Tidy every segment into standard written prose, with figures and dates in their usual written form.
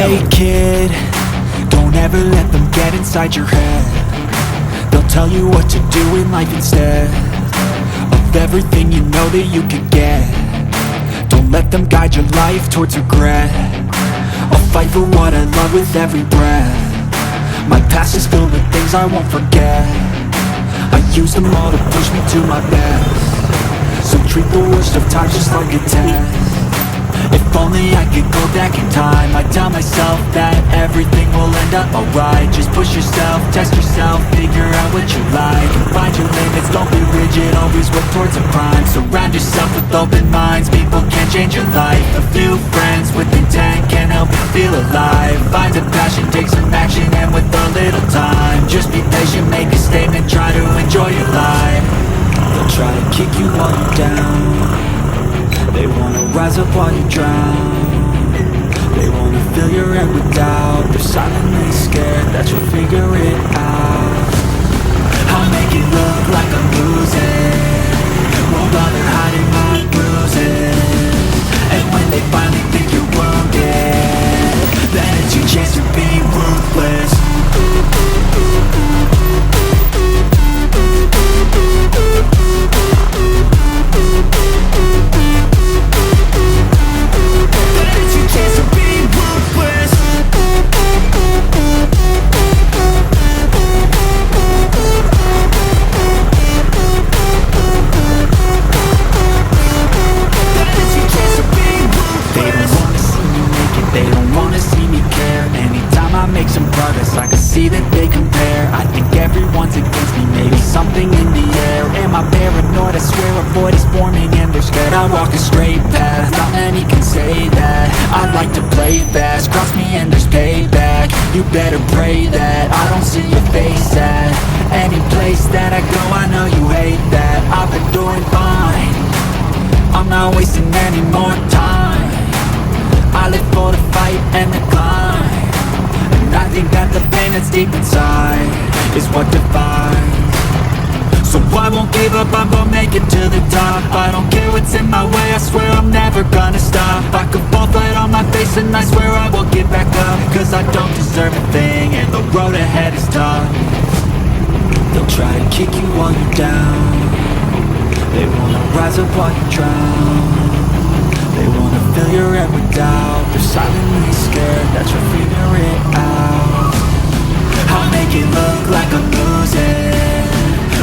Hey kid, don't ever let them get inside your head. They'll tell you what to do in life instead of everything you know that you could get. Don't let them guide your life towards regret. I'll fight for what I love with every breath. My past is filled with things I won't forget. I use them all to push me to my best. So treat the worst of times just like a test. If only I could go back in time, I'd tell myself that everything will end up alright. Just push yourself, test yourself, figure out what you like, and find your limits, don't be rigid, always work towards a prime. Surround yourself with open minds, people can change your life. A few friends with intent can help you feel alive. Find a passion, take some action, and with a little time, just be patient, make a statement, try to enjoy your life. They'll try to kick you while you're down. They wanna rise up while you drown. They wanna fill your head with doubt. They're silently scared that you'll figure it out. I'll make it look like I'm losing, won't bother hiding my bruises. And when they finally think you're wounded, then it's your chance to be ruthless. I can see that they compare. I think everyone's against me, maybe something in the air. Am I paranoid? I swear a void is forming and they're scared. I walk a straight path, not many can say that. I like to play fast, cross me and there's payback. You better pray that I don't see your face at any place that I go. I know you hate that. I've been doing fine, I'm not wasting any more time. I live for the fight and the climb. I think that the pain that's deep inside is what defines. So I won't give up, I'm gonna make it to the top. I don't care what's in my way, I swear I'm never gonna stop. I could fall flat on my face and I swear I will get back up. Cause I don't deserve a thing and the road ahead is tough. They'll try to kick you while you're down. They wanna rise up while you drown. They wanna fill your head with doubt. They're silently scared that you'll figure it out. I'll make it look like I'm losing,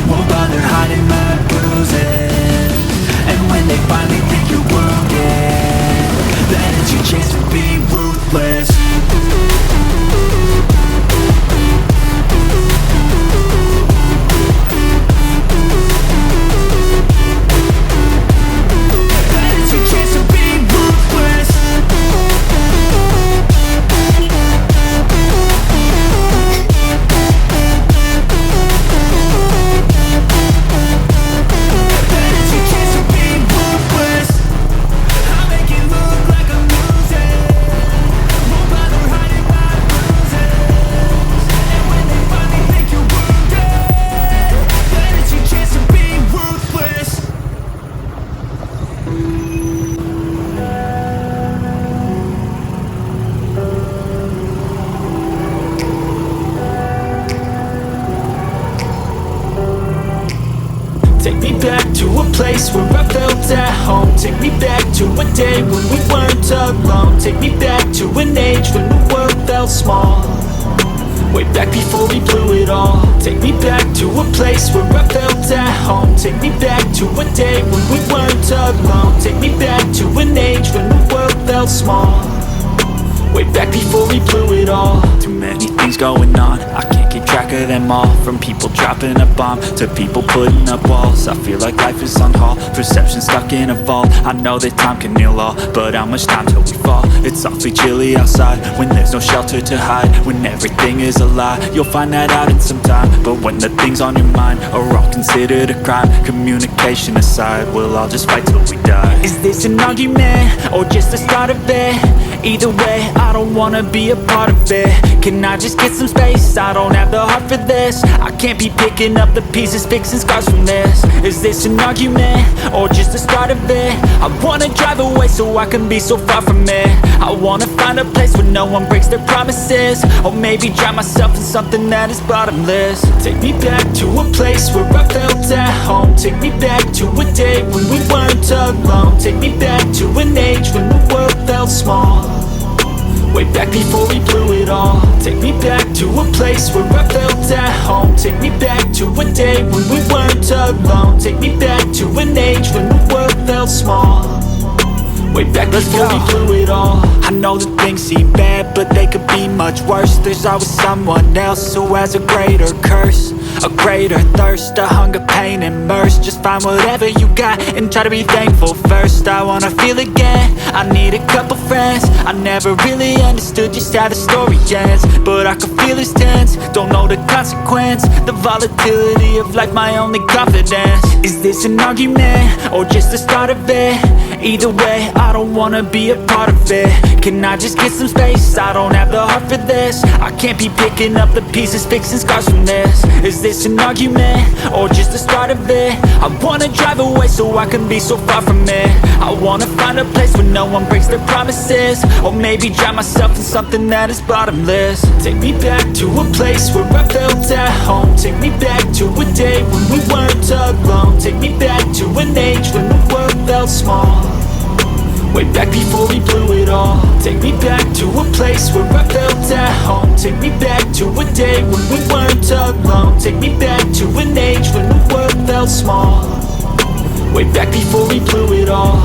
won't bother hiding my bruises. And when they finally think you're wounded, then it's your chance to be ruthless. Take me back to a place where I felt at home. Take me back to a day when we weren't alone. Take me back to an age when the world felt small, way back before we blew it all. Take me back to a place where I felt at home. Take me back to a day when we weren't alone. Take me back to an age when the world felt small, way back before we blew it all. Too many things going on, I can't keep track of them all. From people dropping a bomb to people putting up walls. I feel like life is on hold, perception stuck in a vault. I know that time can heal all, but how much time till we fall? It's awfully chilly outside when there's no shelter to hide. When everything is a lie, you'll find that out in some time. But when the things on your mind are all considered a crime, communication aside, we'll all just fight till we die. Is this an argument or just the start of it? Either way, I don't wanna be a part of it. Can I just get some space? I don't have the heart for this. I can't be picking up the pieces, fixing scars from this. Is this an argument, or just the start of it? I wanna drive away so I can be so far from it. I wanna find a place where no one breaks their promises, or maybe drown myself in something that is bottomless. Take me back to a place where I felt at home. Take me back to a day when we weren't alone. Take me back to an age when the world felt small, way back before we blew it all. Take me back to a place where I felt at home. Take me back to a day when we weren't alone. Take me back to an age when the world felt small, way back before we blew it all. I know that things seem bad, but they could be much worse. There's always someone else who has a greater curse, a greater thirst, a hunger, pain, and mercy. Just find whatever you got and try to be thankful first. I wanna feel again, I need a couple friends. I never really understood just how the story ends, but I can feel it's tense, don't know the consequence. The volatility of life, my only confidence. Is this an argument, or just the start of it? Either way, I don't wanna be a part of it. Can I just get some space? I don't have the heart for this. I can't be picking up the pieces, fixing scars from this. Is this an argument, or just the start of it? I wanna drive away so I can be so far from it. I wanna find a place where no one breaks their promises, or maybe drown myself in something that is bottomless. Take me back to a place where I felt at home. Take me back to a day when we weren't alone. Take me back to an age when the world felt small, way back before we blew it all. Take me back to a place where I felt at home. Take me back to a day when we weren't alone. Take me back to an age when the world felt small, way back before we blew it all.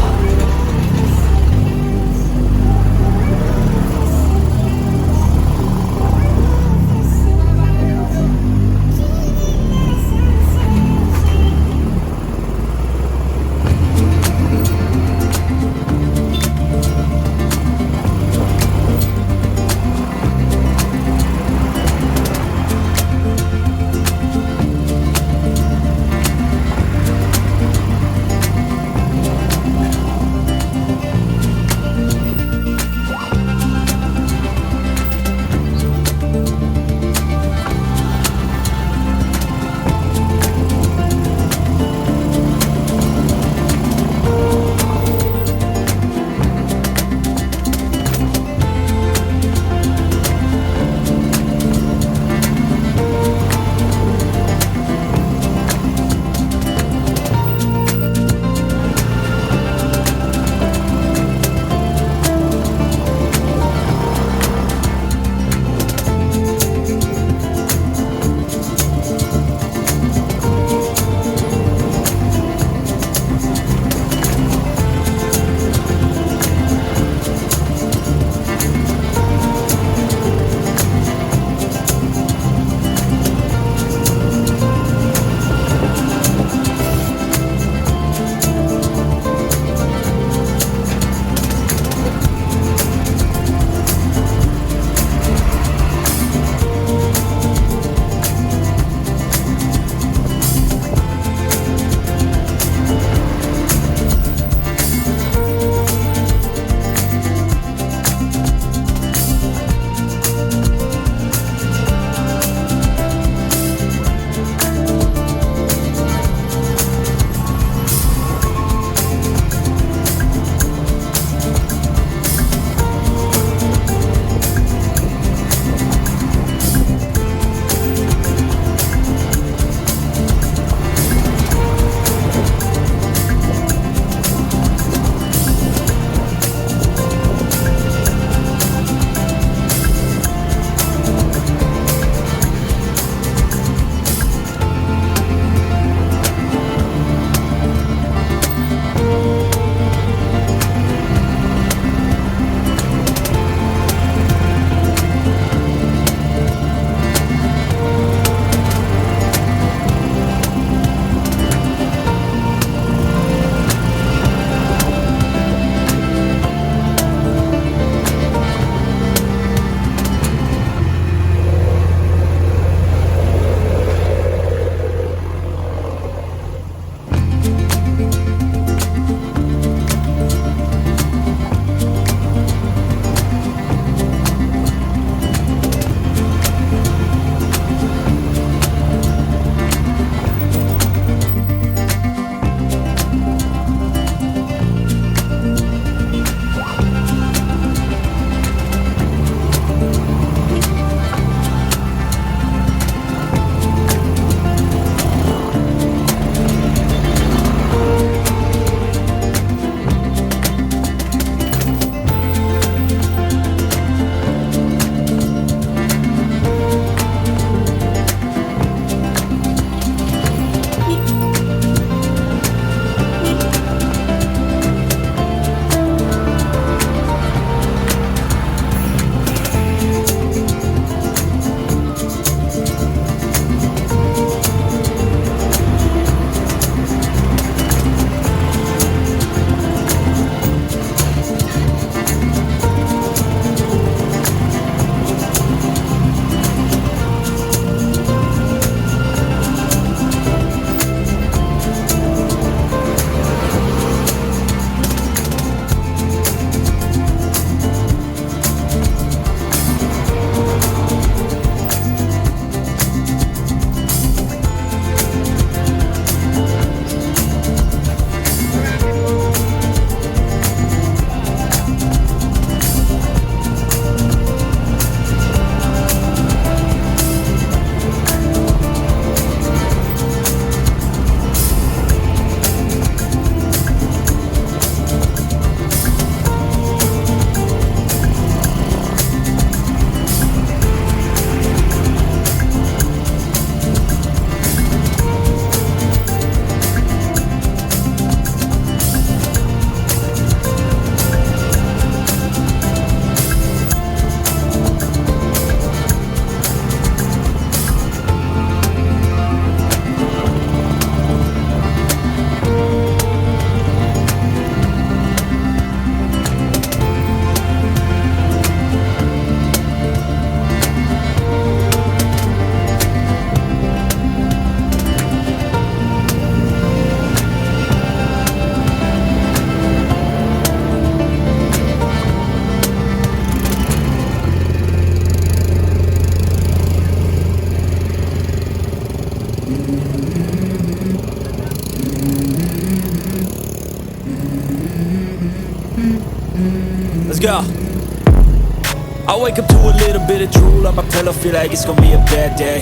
I wake up to a little bit of drool on my pillow, feel like it's gonna be a bad day.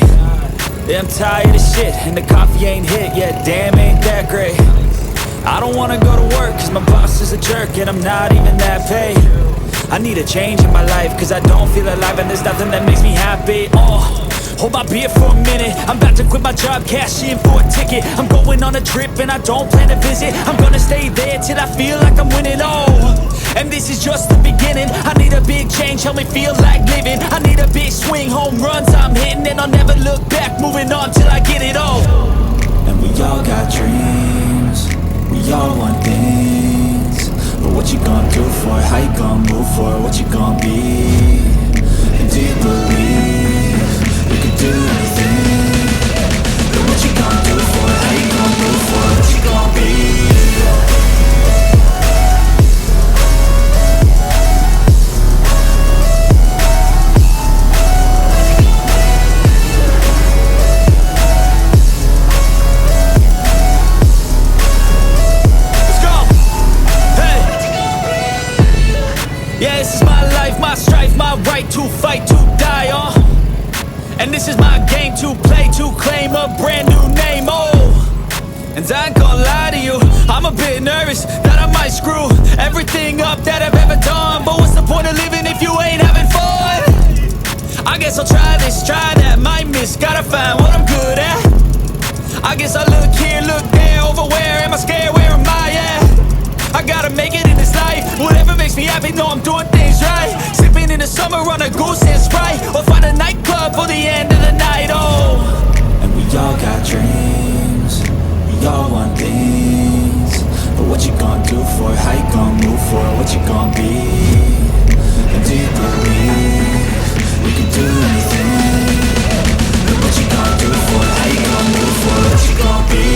Yeah, I'm tired of shit, and the coffee ain't hit yet, damn, ain't that great. I don't wanna go to work, cause my boss is a jerk, and I'm not even that paid. I need a change in my life, cause I don't feel alive, and there's nothing that makes me happy. Hold my beer for a minute, I'm about to quit my job, cash in for a ticket. I'm going on a trip and I don't plan to visit. I'm gonna stay there till I feel like I'm winning, and this is just the beginning. I need a big change, help me feel like living. I need a big swing, home runs I'm hitting, and I'll never look back, moving on till I get it all. And we all got dreams, we all want things, but what you gonna do for it? How you gonna move for it? What you gonna be? And do you believe you can do anything? But what you gonna do for it? How you gonna move for it? What you gonna be? Yeah, this is my life, my strife, my right to fight, to die, and this is my game to play, to claim a brand new name, and I ain't gonna lie to you, I'm a bit nervous that I might screw everything up that I've ever done. But what's the point of living if you ain't having fun? I guess I'll try this, try that, might miss, gotta find what I'm good at. I guess I look here, look there, over where am I scared, where am I at? I gotta make it in this life, whatever makes me happy, know I'm doing things right. Sipping in the summer on a goose and Sprite, or find a nightclub for the end of the night, And we all got dreams, we all want things, but what you gonna do for it? How you gonna move for it? What you gonna be? And do you believe you can do anything? But what you gonna do for it? How you gonna move for it? What you gonna be?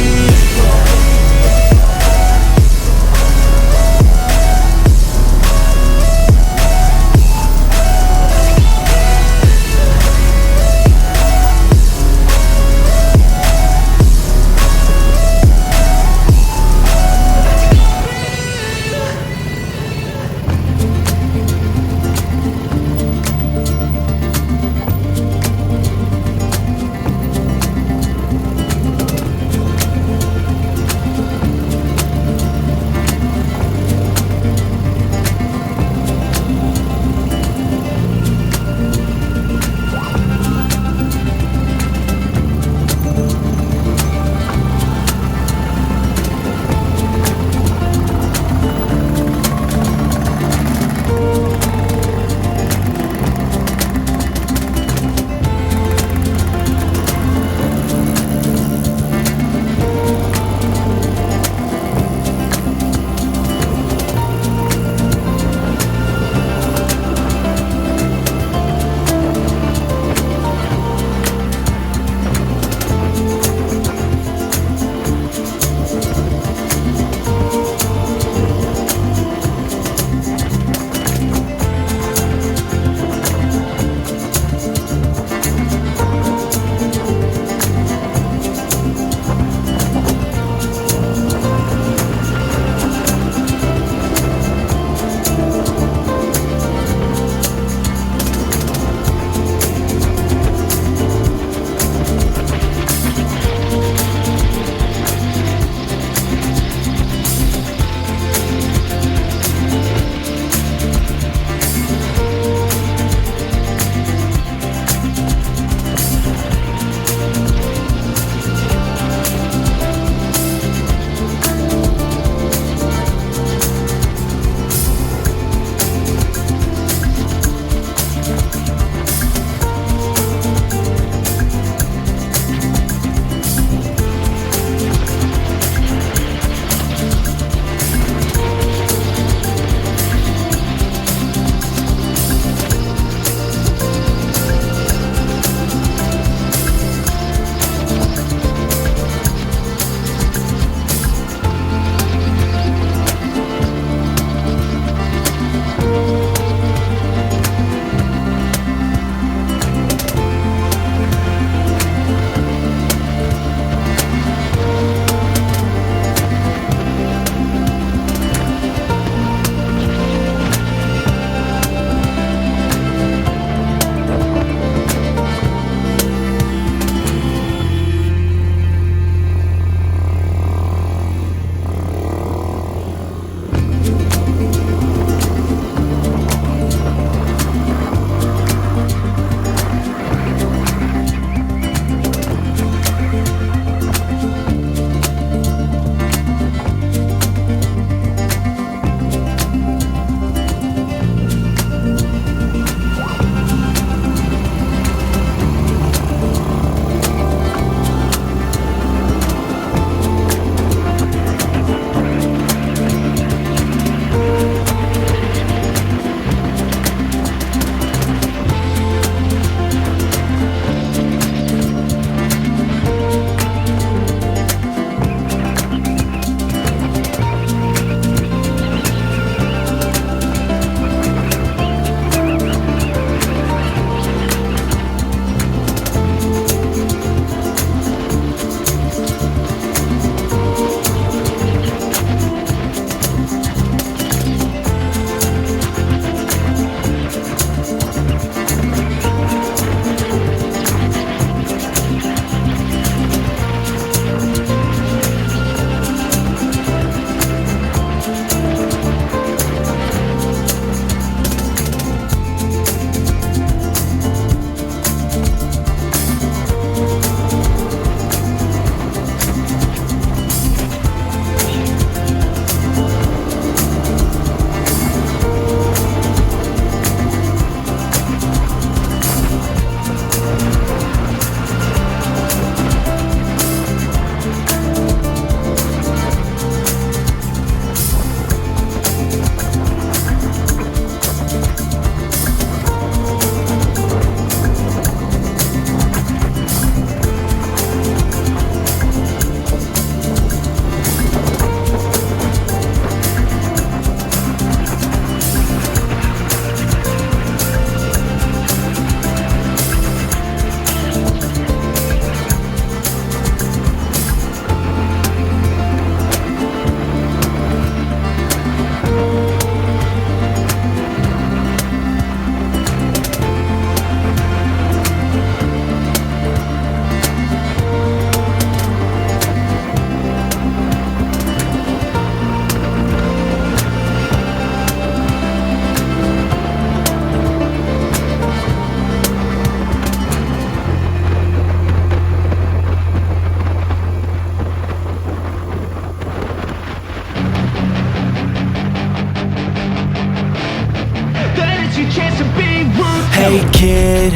Hey kid,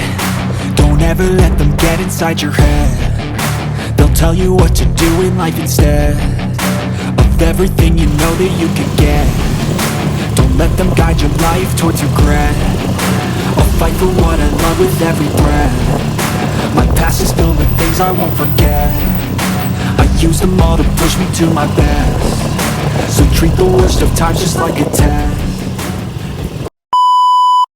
don't ever let them get inside your head. They'll tell you what to do in life instead of everything you know that you can get. Don't let them guide your life towards regret. I'll fight for what I love with every breath. My past is filled with things I won't forget. I use them all to push me to my best. So treat the worst of times just like a test.